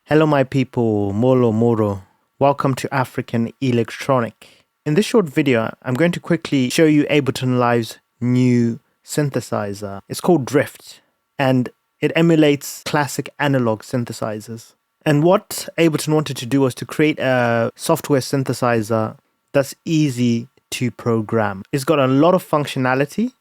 Hello my people, Molo Moro. Welcome to African Electronic. In this short video, I'm going to quickly show you Ableton Live's new synthesizer. It's called Drift, and it emulates classic analog synthesizers. And what Ableton wanted to do was to create a software synthesizer that's easy to program. It's got a lot of functionality,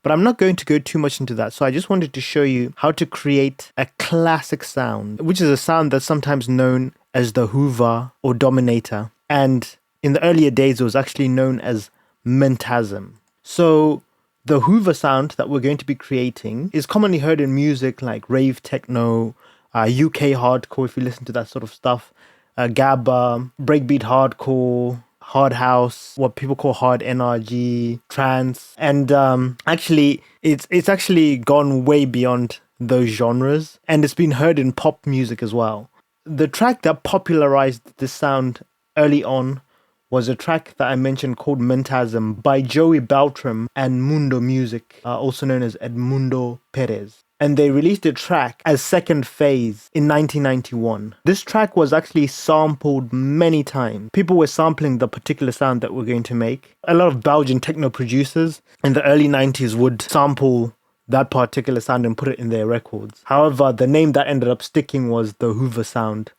but I'm not going to go too much into that. So I just wanted to show you how to create a classic sound, which is a sound that's sometimes known as the Hoover or Dominator. And in the earlier days, it was actually known as Mentasm. So the Hoover sound that we're going to be creating is commonly heard in music like rave, techno, UK hardcore, if you listen to that sort of stuff, gabba, breakbeat hardcore, hard house, what people call hard NRG, trance, and actually it's actually gone way beyond those genres, and it's been heard in pop music as well. The track that popularized this sound early on was a track that I mentioned called Mentasm by Joey Beltram and Mundo Music, also known as Edmundo Perez. And they released the track as Second Phase in 1991. This track was actually sampled many times. People were sampling the particular sound that we're going to make. A lot of Belgian techno producers in the early 90s would sample that particular sound and put it in their records. However, the name that ended up sticking was the Hoover Sound.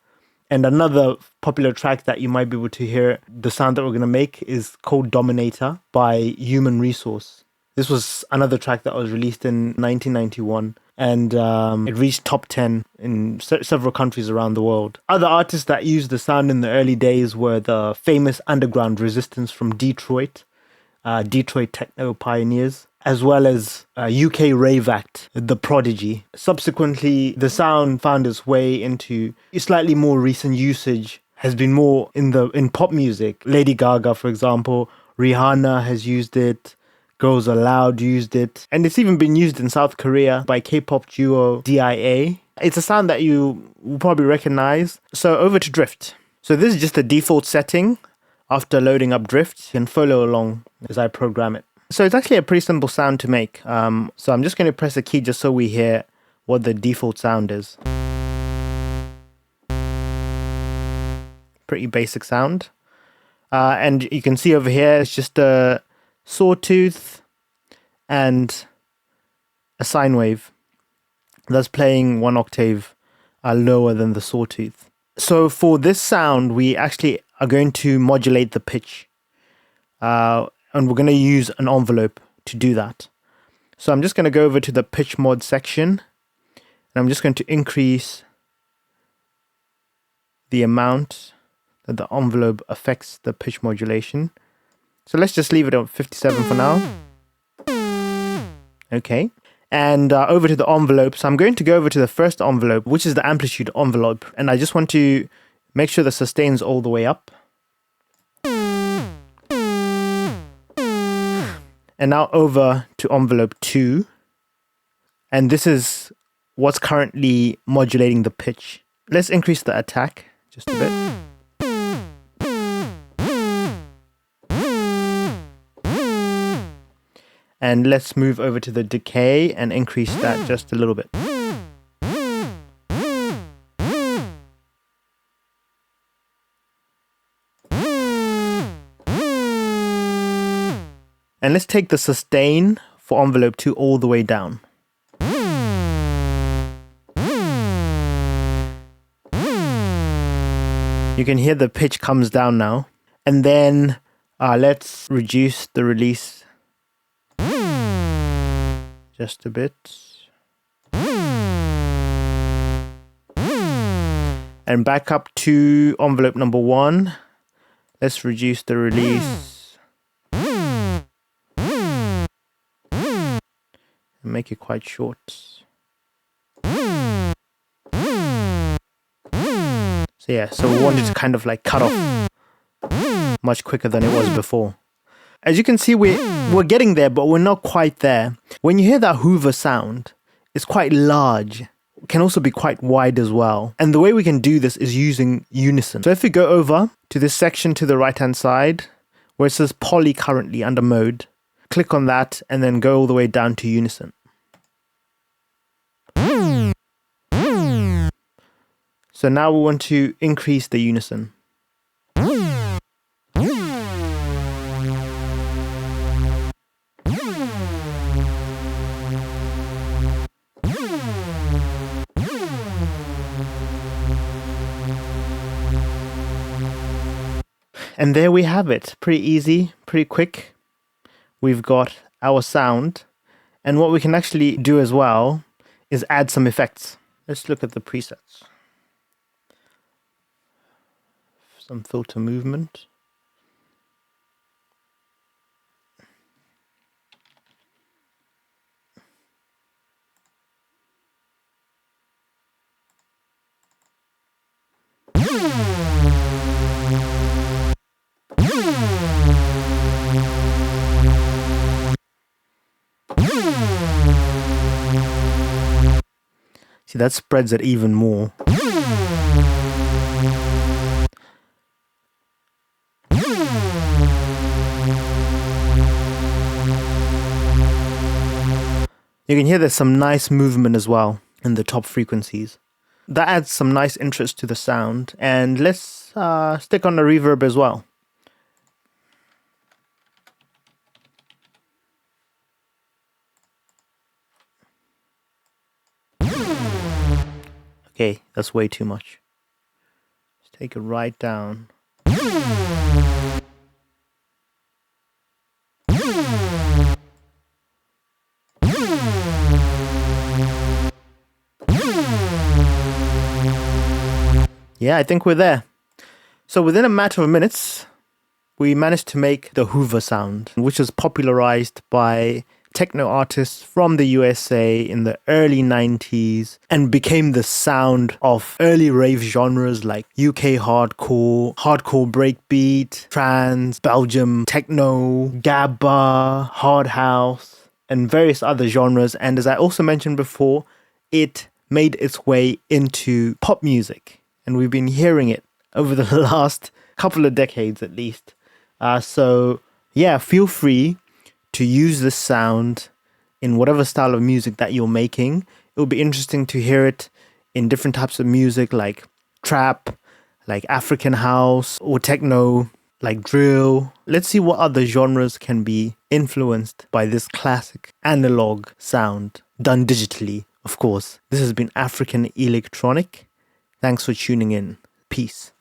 And another popular track that you might be able to hear the sound that we're going to make is called Dominator by Human Resource. This was another track that was released in 1991, and it reached top 10 in several countries around the world. Other artists that used the sound in the early days were the famous underground Resistance from Detroit, Detroit techno pioneers, as well as UK rave act, The Prodigy. Subsequently, the sound found its way into slightly more recent usage, has been more in pop music. Lady Gaga, for example, Rihanna has used it. Girls Aloud used it, and it's even been used in South Korea by K-pop duo DIA. It's a sound that you will probably recognize. So over to Drift. So this is just the default setting. After loading up Drift, you can follow along as I program it. So it's actually a pretty simple sound to make. So I'm just going to press a key just so we hear what the default sound is. Pretty basic sound. And you can see over here, it's just a sawtooth and a sine wave that's playing 1 octave lower than the sawtooth. So for this sound, we actually are going to modulate the pitch, and we're going to use an envelope to do that. So I'm just going to go over to the pitch mod section, and I'm just going to increase the amount that the envelope affects the pitch modulation. So let's just leave it at 57 for now. Okay. And over to the envelope. So I'm going to go over to the first envelope, which is the amplitude envelope. And I just want to make sure the sustain's all the way up. And now over to envelope 2. And this is what's currently modulating the pitch. Let's increase the attack just a bit. And let's move over to the decay and increase that just a little bit. And let's take the sustain for envelope 2 all the way down. You can hear the pitch comes down now. And then let's reduce the release just a bit. And back up to envelope number 1. Let's reduce the release. And make it quite short. So yeah, so we wanted to kind of like cut off much quicker than it was before. As you can see, we're getting there, but we're not quite there. When you hear that Hoover sound, it's quite large. It can also be quite wide as well. And the way we can do this is using unison. So if we go over to this section to the right-hand side, where it says poly currently under mode, click on that and then go all the way down to unison. So now we want to increase the unison. And there we have it. Pretty easy, pretty quick. We've got our sound. And what we can actually do as well is add some effects. Let's look at the presets. Some filter movement. See, that spreads it even more. You can hear there's some nice movement as well in the top frequencies. That adds some nice interest to the sound. And let's stick on the reverb as well. Okay, that's way too much. Let's take it right down. Yeah, I think we're there. So within a matter of minutes, we managed to make the Hoover Sound, which was popularized by techno artists from the USA in the early 90s and became the sound of early rave genres like UK hardcore, hardcore breakbeat, trance, Belgium techno, gabba, hard house, and various other genres. And as I also mentioned before, it made its way into pop music. And we've been hearing it over the last couple of decades at least. So yeah, feel free to use this sound in whatever style of music that you're making. It will be interesting to hear it in different types of music like trap, like African house, or techno, like drill. Let's see what other genres can be influenced by this classic analog sound, done digitally, of course. This has been African Electronic. Thanks for tuning in. Peace.